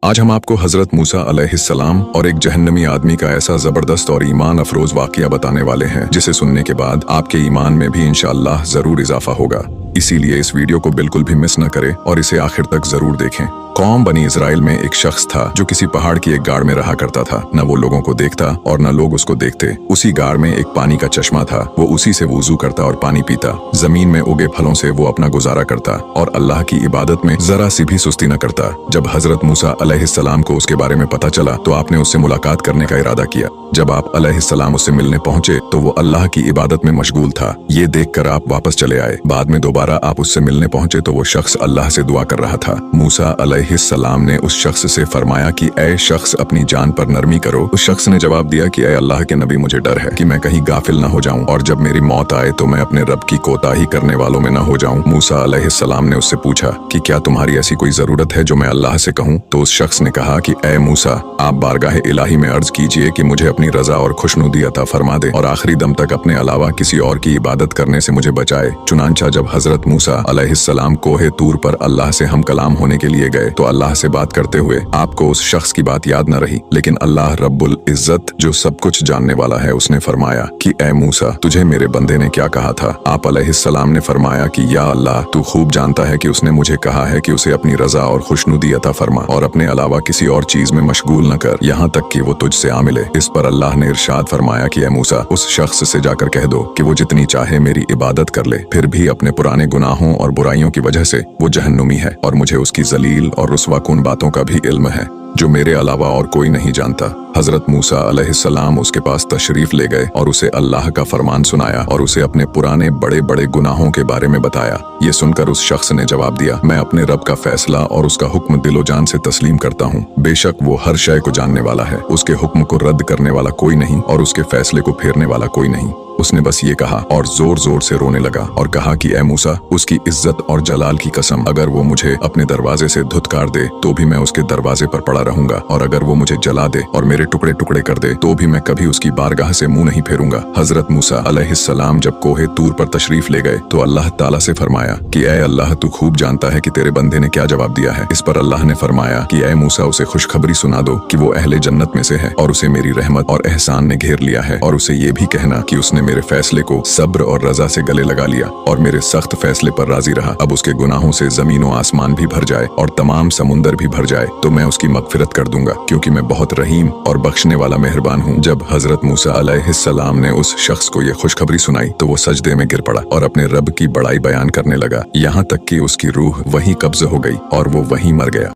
आज हम आपको हजरत मूसा अलैहिस्सलाम और एक जहन्नमी आदमी का ऐसा जबरदस्त और ईमान अफरोज वाकया बताने वाले हैं जिसे सुनने के बाद आपके ईमान में भी इंशाअल्लाह जरूर इजाफा होगा। इसीलिए इस वीडियो को बिल्कुल भी मिस न करें और इसे आखिर तक जरूर देखें। कौम बनी इजराइल में एक शख्स था जो किसी पहाड़ की एक गाड़ में रहा करता था। न वो लोगों को देखता और न लोग उसको देखते। उसी गाड़ में एक पानी का चश्मा था। वो उसी से वुजू करता और पानी पीता। जमीन में उगे फलों से वो अपना गुजारा करता और अल्लाह की इबादत में जरा सी भी सुस्ती न करता। जब हजरत मूसा अलैहिस्सलाम को उसके बारे में पता चला तो आपने उससे मुलाकात करने का इरादा किया। जब आप अलैहिस्सलाम उससे मिलने पहुंचे तो वो अल्लाह की इबादत में मशगूल था। ये देखकर आप वापस चले आए। बाद में दोबारा आप उससे मिलने पहुंचे तो वो शख्स अल्लाह से दुआ कर रहा था। मूसा अलैहिस्सलाम ने उस शख्स से फरमाया कि ऐ शख्स अपनी जान पर नरमी करो। उस शख्स ने जवाब दिया कि ऐ अल्लाह के नबी, मुझे डर है कि मैं कहीं गाफिल न हो जाऊं और जब मेरी मौत आए तो मैं अपने रब की कोताही करने वालों में न हो जाऊं। मूसा अलैहिस्सलाम ने उससे पूछा कि क्या तुम्हारी ऐसी कोई जरूरत है जो मैं अल्लाह से कहूं? तो उस शख्स ने कहा कि ऐ मूसा, आप बारगाह इलाही में अर्ज कीजिए कि मुझे अपनी रजा और खुशनुदी अता फरमा दे और आखिरी दम तक अपने अलावा किसी और की इबादत करने से मुझे बचाए। चुनांचा जब हजरत मूसा अलैहिस्सलाम कोहे तूर पर अल्लाह से हम कलाम होने के लिए गए तो अल्लाह से बात करते हुए आपको उस शख्स की बात याद न रही, लेकिन अल्लाह रब्बुल इज्जत जो सब कुछ जानने वाला है उसने फरमाया कि ऐ मूसा, तुझे मेरे बंदे ने क्या कहा था? आप अलैहिस्सलाम ने फरमाया कि या अल्लाह, तू खूब जानता है कि उसने मुझे कहा है कि उसे अपनी रजा और खुशनुदी अता फरमा और अपने अलावा किसी और चीज में मशगूल न कर, यहाँ तक कि वो तुझसे आ मिले। इस पर अल्लाह ने इरशाद फरमाया कि ऐ मूसा, उस शख्स से जाकर कह दो कि वो जितनी चाहे मेरी इबादत कर ले, फिर भी अपने पुराने गुनाहों और बुराइयों की वजह से वो जहन्नुमी है और मुझे उसकी जलील और रुस्वाकुन बातों का भी इल्म है जो मेरे अलावा और कोई नहीं जानता। हजरत मूसा अलैहिस्सलाम उसके पास तशरीफ ले गए और उसे अल्लाह का फरमान सुनाया और उसे अपने पुराने बड़े बड़े गुनाहों के बारे में बताया। ये सुनकर उस शख्स ने जवाब दिया, मैं अपने रब का फैसला और उसका हुक्म दिलो जान से तस्लीम करता हूँ। बेशक वो हर शय को जानने वाला है। उसके हुक्म को रद्द करने वाला कोई नहीं और उसके फैसले को फेरने वाला कोई नहीं। उसने बस ये कहा और जोर जोर से रोने लगा और कहा कि ऐ मूसा, उसकी इज्जत और जलाल की कसम, अगर वो मुझे अपने दरवाजे से धुतकार दे तो भी मैं उसके दरवाजे पर पड़ा रहूंगा और अगर वो मुझे जला दे और मेरे टुकड़े टुकड़े कर दे तो भी मैं कभी उसकी बारगाह से मुंह नहीं फेरूंगा। हजरत मूसा अलैहिस्सलाम जब कोहे तूर पर तशरीफ ले गए तो अल्लाह ताला से फरमाया कि ऐ अल्लाह, तू खूब जानता है कि तेरे बंदे ने क्या जवाब दिया है। इस पर अल्लाह ने फरमाया कि ऐ मूसा, उसे खुशखबरी सुना दो कि वो अहले जन्नत में से है और उसे मेरी रहमत और एहसान ने घेर लिया है और उसे ये भी कहना कि उसने मेरे फैसले को सब्र और रजा से गले लगा लिया और मेरे सख्त फैसले पर राजी रहा। अब उसके गुनाहों से जमीन और आसमान भी भर जाए और तमाम समुंदर भी भर जाए तो मैं उसकी मगफिरत कर दूंगा, क्योंकि मैं बहुत रहीम और बख्शने वाला मेहरबान हूँ। जब हजरत मूसा अलैहिस्सलाम ने उस शख्स को ये खुशखबरी सुनाई तो वो सजदे में गिर पड़ा और अपने रब की बड़ाई बयान करने लगा, यहाँ तक कि उसकी रूह वहीं कब्ज हो गई और वो वहीं मर गया।